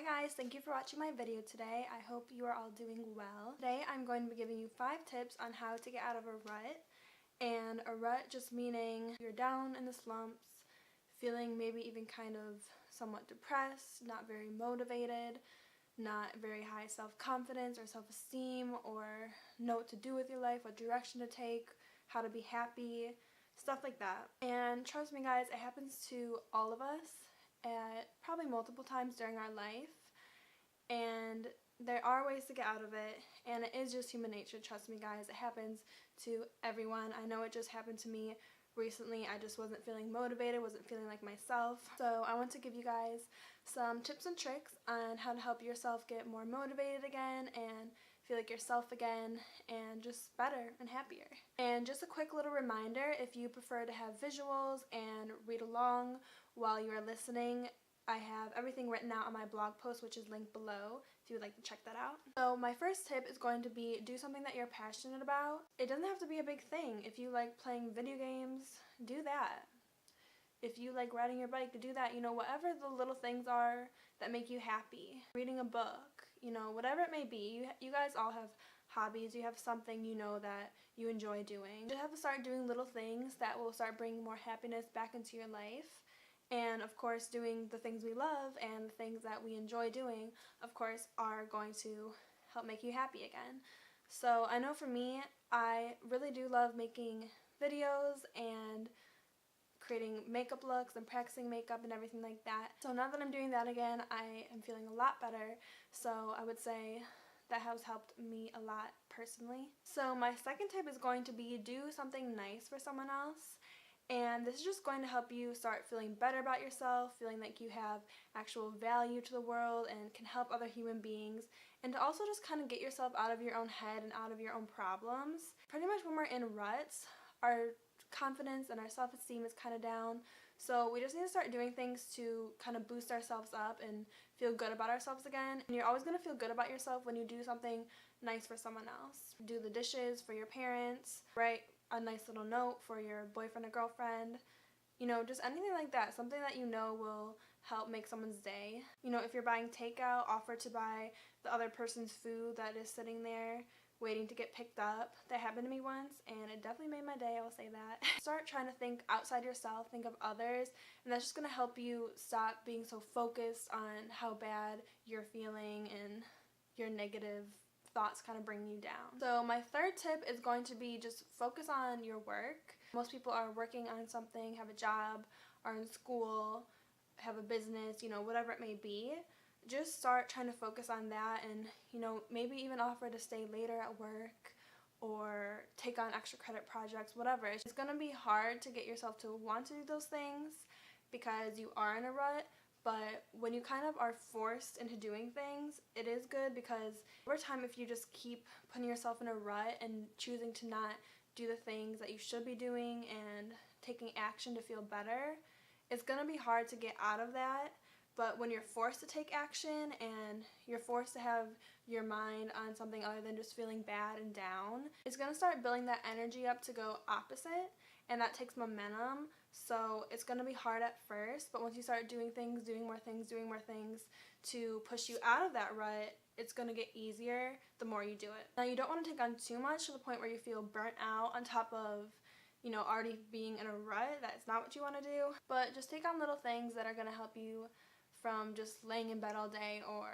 guys, thank you for watching my video today. I hope you are all doing well. Today I'm going to be giving you 5 tips on how to get out of a rut. And a rut just meaning you're down in the slumps, feeling maybe even kind of somewhat depressed, not very motivated, not very high self-confidence or self-esteem, or know what to do with your life, what direction to take, how to be happy, stuff like that. And trust me guys, it happens to all of us at probably multiple times during our life, and there are ways to get out of it, and it is just human nature. Trust me guys, it happens to everyone. I know it just happened to me recently. I just wasn't feeling motivated, wasn't feeling like myself. So I want to give you guys some tips and tricks on how to help yourself get more motivated again and feel like yourself again and just better and happier. And just a quick little reminder, if you prefer to have visuals and read along while you are listening, I have everything written out on my blog post, which is linked below if you would like to check that out. So my first tip is going to be do something that you're passionate about. It doesn't have to be a big thing. If you like playing video games, do that. If you like riding your bike, to do that. You know, whatever the little things are that make you happy. Reading a book, you know, whatever it may be. You guys all have hobbies. You have something you know that you enjoy doing. You have to start doing little things that will start bringing more happiness back into your life. And of course, doing the things we love and the things that we enjoy doing, of course, are going to help make you happy again. So I know for me, I really do love making videos and creating makeup looks and practicing makeup and everything like that. So now that I'm doing that again, I am feeling a lot better. So I would say that has helped me a lot personally. So my second tip is going to be do something nice for someone else. And this is just going to help you start feeling better about yourself, feeling like you have actual value to the world and can help other human beings, and to also just kind of get yourself out of your own head and out of your own problems. Pretty much when we're in ruts, our confidence and our self-esteem is kind of down, so we just need to start doing things to kind of boost ourselves up and feel good about ourselves again. And you're always going to feel good about yourself when you do something nice for someone else. Do the dishes for your parents, write a nice little note for your boyfriend or girlfriend, you know, just anything like that, something that you know will help make someone's day. You know, if you're buying takeout, offer to buy the other person's food that is sitting there waiting to get picked up. That happened to me once and it definitely made my day, I will say that. Start trying to think outside yourself, think of others, and that's just going to help you stop being so focused on how bad you're feeling and your negative thoughts kind of bring you down. So my third tip is going to be just focus on your work. Most people are working on something, have a job, are in school, have a business, you know, whatever it may be. Just start trying to focus on that, and you know, maybe even offer to stay later at work or take on extra credit projects, whatever. It's going to be hard to get yourself to want to do those things because you are in a rut. But when you kind of are forced into doing things, it is good, because over time, if you just keep putting yourself in a rut and choosing to not do the things that you should be doing and taking action to feel better, it's going to be hard to get out of that. But when you're forced to take action and you're forced to have your mind on something other than just feeling bad and down, it's going to start building that energy up to go opposite, and that takes momentum. So it's going to be hard at first, but once you start doing things, doing more things to push you out of that rut, it's going to get easier the more you do it. Now, you don't want to take on too much to the point where you feel burnt out on top of, you know, already being in a rut. That's not what you want to do. But just take on little things that are going to help you from just laying in bed all day or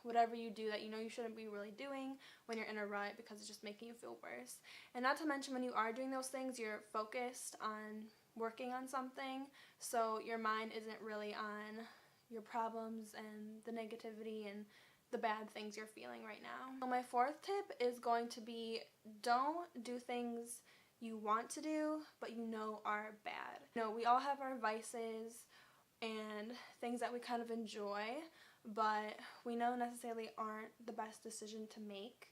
whatever you do that you know you shouldn't be really doing when you're in a rut, because it's just making you feel worse. And not to mention, when you are doing those things, you're focused on working on something, so your mind isn't really on your problems and the negativity and the bad things you're feeling right now. So my fourth tip is going to be don't do things you want to do but you know are bad. You know, we all have our vices and things that we kind of enjoy, but we know necessarily aren't the best decision to make.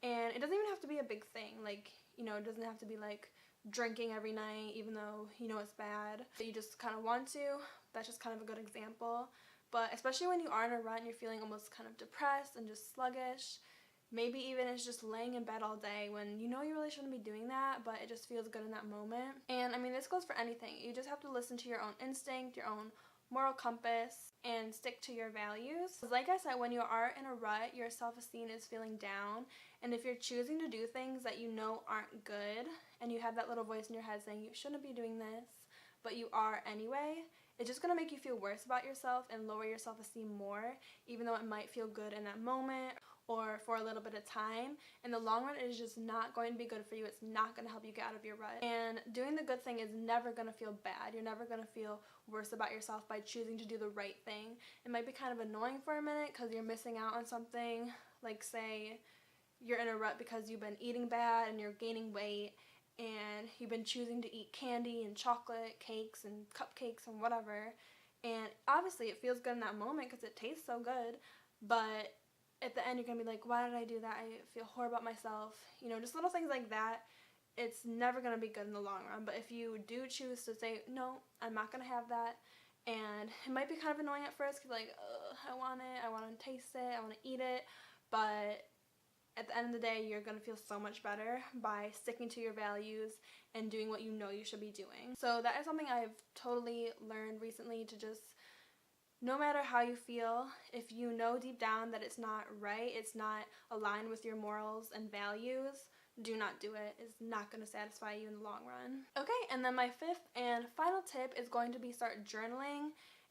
And it doesn't even have to be a big thing. Like, you know, it doesn't have to be like drinking every night even though you know it's bad, but you just kind of want to. That's just kind of a good example. But especially when you are in a rut and you're feeling almost kind of depressed and just sluggish, maybe even it's just laying in bed all day when you know you really shouldn't be doing that, but it just feels good in that moment. And I mean, this goes for anything. You just have to listen to your own instinct, your own moral compass and stick to your values. Like I said, when you are in a rut, your self-esteem is feeling down, and if you're choosing to do things that you know aren't good, and you have that little voice in your head saying you shouldn't be doing this, but you are anyway, it's just going to make you feel worse about yourself and lower your self-esteem more, even though it might feel good in that moment or for a little bit of time. In the long run, it is just not going to be good for you. It's not going to help you get out of your rut. And doing the good thing is never going to feel bad. You're never going to feel worse about yourself by choosing to do the right thing. It might be kind of annoying for a minute because you're missing out on something, like say you're in a rut because you've been eating bad and you're gaining weight, and you've been choosing to eat candy and chocolate cakes and cupcakes and whatever, and obviously it feels good in that moment because it tastes so good, but at the end you're going to be like, why did I do that? I feel horrible about myself. You know, just little things like that. It's never going to be good in the long run. But if you do choose to say, no, I'm not going to have that, and it might be kind of annoying at first because like, I want it, I want to taste it, I want to eat it, but at the end of the day, you're going to feel so much better by sticking to your values and doing what you know you should be doing. So that is something I've totally learned recently, to just, no matter how you feel, if you know deep down that it's not right, it's not aligned with your morals and values, do not do it. It's not going to satisfy you in the long run. Okay, and then my fifth and final tip is going to be start journaling.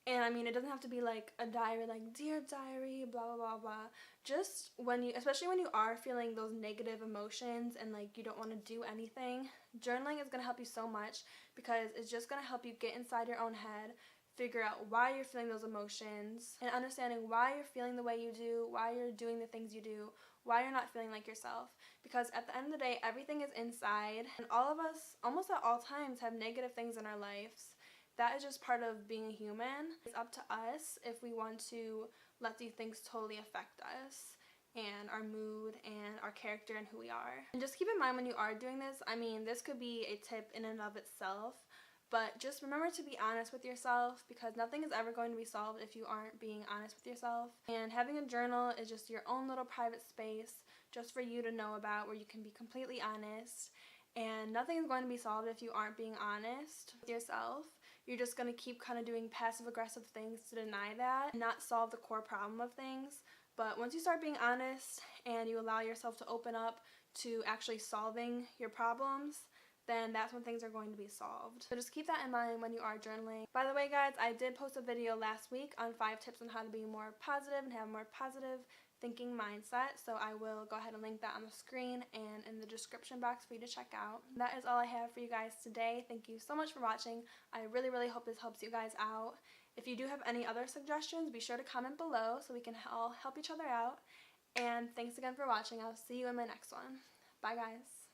And I mean, it doesn't have to be like a diary, like dear diary, blah blah blah blah. Just when you, especially when you are feeling those negative emotions and like you don't want to do anything, journaling is going to help you so much, because it's just going to help you get inside your own head, figure out why you're feeling those emotions, and understanding why you're feeling the way you do, why you're doing the things you do, why you're not feeling like yourself. Because at the end of the day, everything is inside, and all of us, almost at all times, have negative things in our lives. That is just part of being a human. It's up to us if we want to let these things totally affect us and our mood and our character and who we are. And just keep in mind when you are doing this, I mean, this could be a tip in and of itself, but just remember to be honest with yourself, because nothing is ever going to be solved if you aren't being honest with yourself. And having a journal is just your own little private space just for you to know about, where you can be completely honest. And nothing is going to be solved if you aren't being honest with yourself. You're just going to keep kind of doing passive-aggressive things to deny that and not solve the core problem of things. But once you start being honest and you allow yourself to open up to actually solving your problems, then that's when things are going to be solved. So just keep that in mind when you are journaling. By the way, guys, I did post a video last week on 5 tips on how to be more positive and have a more positive thinking mindset, so I will go ahead and link that on the screen and in the description box for you to check out. That is all I have for you guys today. Thank you so much for watching. I really, really hope this helps you guys out. If you do have any other suggestions, be sure to comment below so we can all help each other out. And thanks again for watching. I'll see you in my next one. Bye, guys.